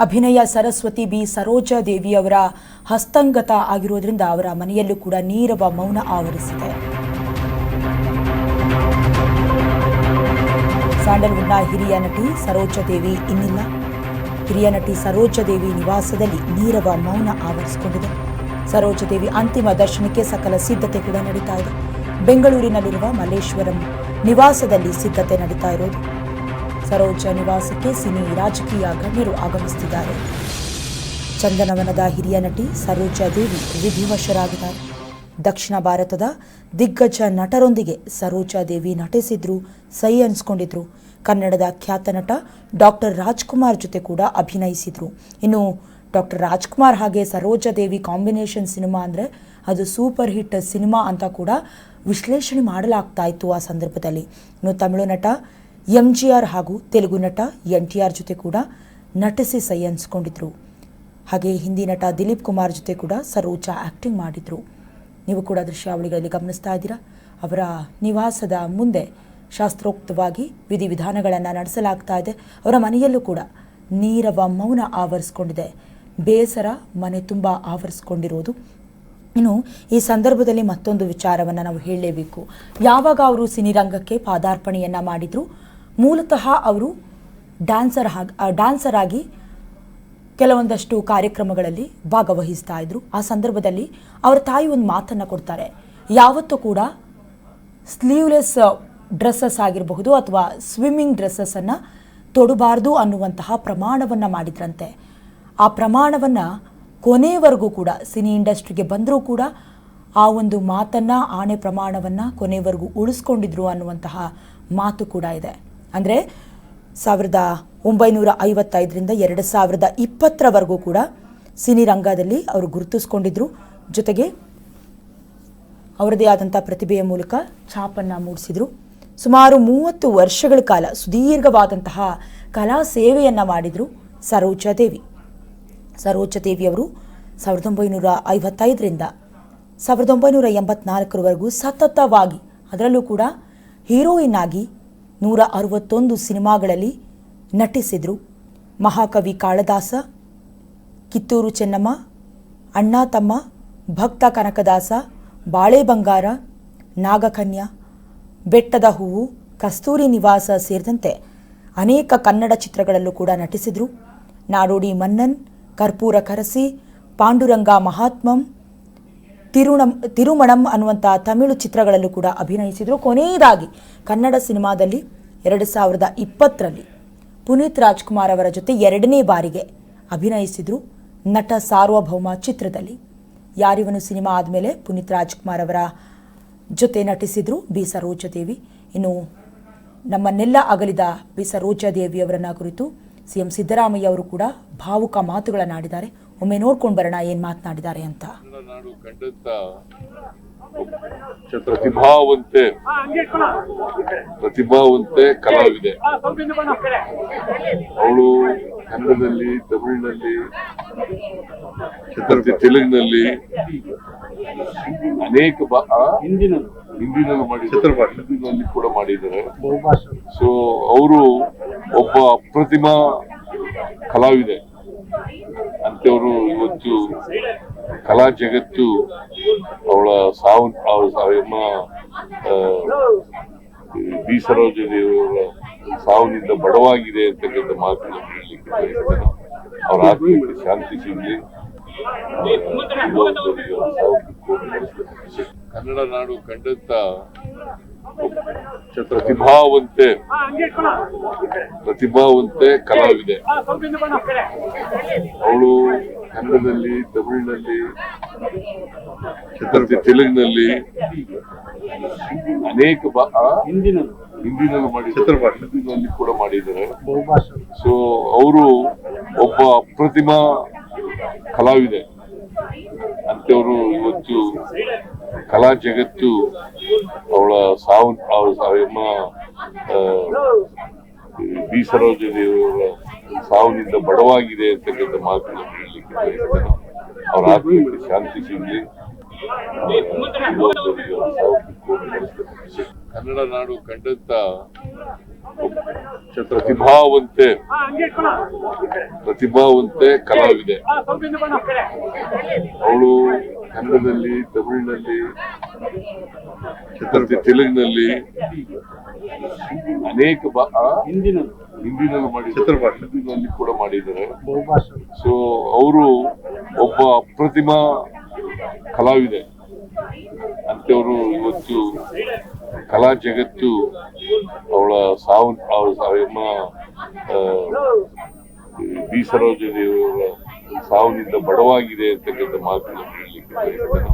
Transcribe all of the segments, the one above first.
ಅಭಿನಯ ಸರಸ್ವತಿ ಬಿ ಸರೋಜಾ ದೇವಿ ಅವರ ಹಸ್ತಂಗತ ಆಗಿರೋದ್ರಿಂದ ಅವರ ಮನೆಯಲ್ಲೂ ಕೂಡ ನೀರವ ಮೌನ ಆವರಿಸಿದೆ. ಸ್ಯಾಂಡಲ್ವುಡ್ನ ಹಿರಿಯ ನಟಿ ಸರೋಜಾ ದೇವಿ ಇನ್ನಿಲ್ಲ. ಹಿರಿಯ ನಟಿ ಸರೋಜಾ ದೇವಿ ನಿವಾಸದಲ್ಲಿ ನೀರವ ಮೌನ ಆವರಿಸಿಕೊಂಡಿದೆ. ಸರೋಜಾ ದೇವಿ ಅಂತಿಮ ದರ್ಶನಕ್ಕೆ ಸಕಲ ಸಿದ್ಧತೆ ಕೂಡ ನಡೀತಾ ಇದೆ. ಬೆಂಗಳೂರಿನಲ್ಲಿರುವ ಮಲ್ಲೇಶ್ವರಂ ನಿವಾಸದಲ್ಲಿ ಸಿದ್ಧತೆ ನಡೀತಾ ಇರೋದು. ಸರೋಜಾ ನಿವಾಸಕ್ಕೆ ಸಿನಿ ರಾಜಕೀಯ ಗಣ್ಯರು ಆಗಮಿಸುತ್ತಿದ್ದಾರೆ. ಚಂದನವನದ ಹಿರಿಯ ನಟಿ ಸರೋಜಾ ದೇವಿ ವಿಧಿವಶರಾಗಿದ್ದಾರೆ. ದಕ್ಷಿಣ ಭಾರತದ ದಿಗ್ಗಜ ನಟರೊಂದಿಗೆ ಸರೋಜಾ ದೇವಿ ನಟಿಸಿದ್ರು, ಸೈ ಅನಿಸ್ಕೊಂಡಿದ್ರು. ಕನ್ನಡದ ಖ್ಯಾತ ನಟ ಡಾಕ್ಟರ್ ರಾಜ್ಕುಮಾರ್ ಜೊತೆ ಕೂಡ ಅಭಿನಯಿಸಿದ್ರು. ಇನ್ನು ಡಾಕ್ಟರ್ ರಾಜ್ಕುಮಾರ್ ಹಾಗೆ ಸರೋಜಾ ದೇವಿ ಕಾಂಬಿನೇಷನ್ ಸಿನಿಮಾ ಅಂದರೆ ಅದು ಸೂಪರ್ ಹಿಟ್ ಸಿನಿಮಾ ಅಂತ ಕೂಡ ವಿಶ್ಲೇಷಣೆ ಮಾಡಲಾಗ್ತಾ ಇತ್ತು ಆ ಸಂದರ್ಭದಲ್ಲಿ. ಇನ್ನು ತಮಿಳು ನಟ MGR ಹಾಗೂ ತೆಲುಗು ನಟ NTR ಜೊತೆ ಕೂಡ ನಟಿಸಿ ಸೈ ಅನಿಸ್ಕೊಂಡಿದ್ರು. ಹಾಗೆ ಹಿಂದಿ ನಟ ದಿಲೀಪ್ ಕುಮಾರ್ ಜೊತೆ ಕೂಡ ಸರೋಜಾ ಆ್ಯಕ್ಟಿಂಗ್ ಮಾಡಿದ್ರು. ನೀವು ಕೂಡ ದೃಶ್ಯಾವಳಿಗಳಲ್ಲಿ ಗಮನಿಸ್ತಾ ಇದ್ದೀರಾ. ಅವರ ನಿವಾಸದ ಮುಂದೆ ಶಾಸ್ತ್ರೋಕ್ತವಾಗಿ ವಿಧಿವಿಧಾನಗಳನ್ನು ನಡೆಸಲಾಗ್ತಾ ಇದೆ. ಅವರ ಮನೆಯಲ್ಲೂ ಕೂಡ ನೀರವ ಮೌನ ಆವರಿಸಿಕೊಂಡಿದೆ. ಬೇಸರ ಮನೆ ತುಂಬ ಆವರಿಸಿಕೊಂಡಿರೋದು. ಇನ್ನು ಈ ಸಂದರ್ಭದಲ್ಲಿ ಮತ್ತೊಂದು ವಿಚಾರವನ್ನು ನಾವು ಹೇಳಲೇಬೇಕು. ಯಾವಾಗ ಅವರು ಸಿನಿರಂಗಕ್ಕೆ ಪಾದಾರ್ಪಣೆಯನ್ನು ಮಾಡಿದ್ರು, ಮೂಲತಃ ಅವರು ಡ್ಯಾನ್ಸರ್ ಆಗಿ ಕೆಲವೊಂದಷ್ಟು ಕಾರ್ಯಕ್ರಮಗಳಲ್ಲಿ ಭಾಗವಹಿಸ್ತಾ ಇದ್ರು. ಆ ಸಂದರ್ಭದಲ್ಲಿ ಅವರ ತಾಯಿ ಒಂದು ಮಾತನ್ನು ಕೊಡ್ತಾರೆ. ಯಾವತ್ತೂ ಕೂಡ ಸ್ಲೀವ್ಲೆಸ್ ಡ್ರೆಸ್ಸಸ್ ಆಗಿರಬಹುದು ಅಥವಾ ಸ್ವಿಮ್ಮಿಂಗ್ ಡ್ರೆಸ್ಸನ್ನು ತೊಡಬಾರ್ದು ಅನ್ನುವಂತಹ ಪ್ರಮಾಣವನ್ನು ಮಾಡಿದ್ರಂತೆ. ಆ ಪ್ರಮಾಣವನ್ನು ಕೊನೆವರೆಗೂ ಕೂಡ ಸಿನಿ ಇಂಡಸ್ಟ್ರಿಗೆ ಬಂದರೂ ಕೂಡ ಆ ಒಂದು ಮಾತನ್ನು, ಆಣೆ ಪ್ರಮಾಣವನ್ನು ಕೊನೆವರೆಗೂ ಉಳಿಸ್ಕೊಂಡಿದ್ರು ಅನ್ನುವಂತಹ ಮಾತು ಕೂಡ ಇದೆ. ಅಂದರೆ 1955ರಿಂದ 2020ರವರೆಗೂ ಕೂಡ ಸಿನಿರಂಗದಲ್ಲಿ ಅವರು ಗುರುತಿಸ್ಕೊಂಡಿದ್ರು. ಜೊತೆಗೆ ಅವರದೇ ಆದಂಥ ಪ್ರತಿಭೆಯ ಮೂಲಕ ಛಾಪನ್ನು ಮೂಡಿಸಿದರು. ಸುಮಾರು 30 ವರ್ಷಗಳ ಕಾಲ ಸುದೀರ್ಘವಾದಂತಹ ಕಲಾ ಸೇವೆಯನ್ನು ಮಾಡಿದರು ಸರೋಜಾ ದೇವಿ. ಸರೋಜಾ ದೇವಿಯವರು 1955ರಿಂದ 1984ರವರೆಗೂ ಸತತವಾಗಿ, ಅದರಲ್ಲೂ ಕೂಡ ಹೀರೋಯಿನ್ ಆಗಿ 161 ಸಿನಿಮಾಗಳಲ್ಲಿ ನಟಿಸಿದರು. ಮಹಾಕವಿ ಕಾಳಿದಾಸ, ಕಿತ್ತೂರು ಚೆನ್ನಮ್ಮ, ಅಣ್ಣ ತಮ್ಮ, ಭಕ್ತ ಕನಕದಾಸ, ಬಾಳೆ ಬಂಗಾರ, ನಾಗಕನ್ಯಾ, ಬೆಟ್ಟದ ಹೂವು, ಕಸ್ತೂರಿ ನಿವಾಸ ಸೇರಿದಂತೆ ಅನೇಕ ಕನ್ನಡ ಚಿತ್ರಗಳಲ್ಲೂ ಕೂಡ ನಟಿಸಿದರು. ನಾಡೋಡಿ ಮನ್ನನ್, ಕರ್ಪೂರ ಕರಸಿ, ಪಾಂಡುರಂಗ ಮಹಾತ್ಮಂ, ತಿರುಮಣಂ ಅನ್ನುವಂಥ ತಮಿಳು ಚಿತ್ರಗಳಲ್ಲೂ ಕೂಡ ಅಭಿನಯಿಸಿದರು. ಕೊನೆಯದಾಗಿ ಕನ್ನಡ ಸಿನಿಮಾದಲ್ಲಿ 2020ರಲ್ಲಿ ಪುನೀತ್ ರಾಜ್ಕುಮಾರ್ ಅವರ ಜೊತೆ 2ನೇ ಬಾರಿಗೆ ಅಭಿನಯಿಸಿದರು ನಟ ಸಾರ್ವಭೌಮ ಚಿತ್ರದಲ್ಲಿ. ಯಾರಿವನು ಸಿನಿಮಾ ಆದಮೇಲೆ ಪುನೀತ್ ರಾಜ್ಕುಮಾರ್ ಅವರ ಜೊತೆ ನಟಿಸಿದರು ಬಿ ಸರೋಜಾ ದೇವಿ. ಇನ್ನು ನಮ್ಮನ್ನೆಲ್ಲ ಅಗಲಿದ ಬಿ ಸರೋಜಾ ದೇವಿಯವರನ್ನ ಕುರಿತು CM ಸಿದ್ದರಾಮಯ್ಯ ಅವರು ಕೂಡ ಭಾವುಕ ಮಾತುಗಳನ್ನಾಡಿದ್ದಾರೆ. ಒಮ್ಮೆ ನೋಡ್ಕೊಂಡು ಬರೋಣ ಏನು ಮಾತನಾಡಿದ್ದಾರೆ ಅಂತ. ನಾಡು ಕಂಡಂತ ಪ್ರತಿಭಾವಂತೆ ಕಲಾವಿದೆ. ಅವಳು ಕನ್ನಡದಲ್ಲಿ, ತಮಿಳಿನಲ್ಲಿ, ತೆಲುಗಿನಲ್ಲಿ ಅನೇಕ ಹಿಂದಿನಲ್ಲಿ ಮಾಡಿದ್ದಾರೆ, ಕೂಡ ಮಾಡಿದ್ದಾರೆ. ಸೊ ಅವರು ಒಬ್ಬ ಅಪ್ರತಿಮಾ ಕಲಾವಿದೆ ಅಂತವರು. ಇವತ್ತು ಕಲಾ ಜಗತ್ತು ಅವಳ ಬಿ ಸರೋಜಾ ದೇವಿಯವರ ಸಾವಿನಿಂದ ಬಡವಾಗಿದೆ ಅಂತಕ್ಕಂಥ ಮಾತನ್ನು ಹೇಳಲಿಕ್ಕೆ ಬಯಸ್ತೇನೆ. ಅವರ ಆತ್ಮಕ್ಕೆ ಶಾಂತಿ ಸಿಗಲಿ. ಕನ್ನಡ ನಾಡು ಕಂಡಂತ ಪ್ರತಿಭಾವಂತೆ ಕಲಾವಿದೆ. ಅವಳು ಕನ್ನಡದಲ್ಲಿ, ತಮಿಳಿನಲ್ಲಿ, ತೆಲುಗಿನಲ್ಲಿ ಅನೇಕ ಹಿಂದಿನಲ್ಲಿ ಮಾಡಿದ್ದಾರೆ, ಕೂಡ ಮಾಡಿದ್ದಾರೆ. ಸೊ ಅವರು ಒಬ್ಬ ಅಪ್ರತಿಮಾ ಕಲಾವಿದೆ ಅಂತವರು. ಇವತ್ತು ಕಲಾ ಜಗತ್ತು ಅವಳ ಬಿ ಸರೋಜಾ ದೇವಿಯವರ ಸಾವಿನಿಂದ ಬಡವಾಗಿದೆ ಅಂತಕ್ಕಂಥ ಮಾತನ್ನು ಹೇಳಲಿಕ್ಕೆ ಬಯಸ್ತೇನೆ. ಅವರ ಆತ್ಮಕ್ಕೆ ಶಾಂತಿ ಸಿಗಲಿ. ಕನ್ನಡ ನಾಡು ಕಂಡಂತ ಪ್ರತಿಭಾವಂತೆ ಕಲಾವಿದೆ. ಅವಳು ಕನ್ನಡದಲ್ಲಿ, ತಮಿಳಿನಲ್ಲಿ, ಮತ್ತೆ ತೆಲುಗಿನಲ್ಲಿ ಅನೇಕ ಹಿಂದಿನಲ್ಲಿ ಹಿಂದಿನಲ್ಲಿ ಕೂಡ ಮಾಡಿದ್ದಾರೆ. ಸೊ ಅವರು ಒಬ್ಬ ಅಪ್ರತಿಮ ಕಲಾವಿದೆ ಅಂತವರು. ಇವತ್ತು ಕಲಾ ಜಗತ್ತು ಅವಳ ಬಿ ಸರೋಜದೇವಿಯವರ ಸಾವಿನಿಂದ ಬಡವಾಗಿದೆ ಅಂತಕ್ಕಂಥ ಮಾತನ್ನು ಹೇಳಲಿಕ್ಕೆ ಬಯಸ್ತೇನೆ.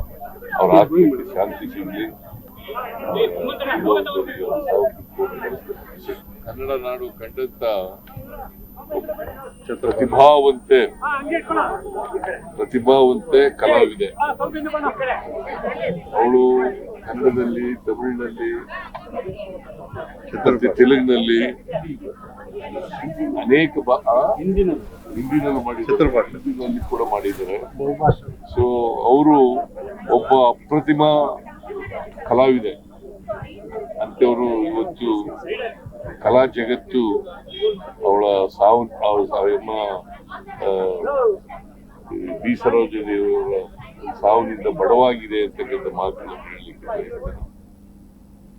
ಅವರ ಆತ್ಮಕ್ಕೆ ಶಾಂತಿ ಸಿಗಲಿ. ಕನ್ನಡ ನಾಡು ಕಂಡಂತ ಪ್ರತಿಭಾವಂತೆ ಕಲಾವಿದೆ. ಅವಳು ಕನ್ನಡದಲ್ಲಿ, ತಮಿಳಿನಲ್ಲಿ, ಮತ್ತೆ ತೆಲುಗಿನಲ್ಲಿ ಅನೇಕ ಹಿಂದಿನಲ್ಲಿ ಕೂಡ ಮಾಡಿದ್ದಾರೆ. ಸೊ ಅವರು ಒಬ್ಬ ಅಪ್ರತಿಮ ಕಲಾವಿದೆ ಅಂತವರು. ಇವತ್ತು ಕಲಾ ಜಗತ್ತು ಅವಳ ಬಿ ಸರೋಜದೇವಿಯವರ ಸಾವಿನಿಂದ ಬಡವಾಗಿದೆ ಅಂತಕ್ಕಂಥ ಮಾತನ್ನು ಹೇಳಲಿಕ್ಕೆ ಬಯಸ್ತೇನೆ.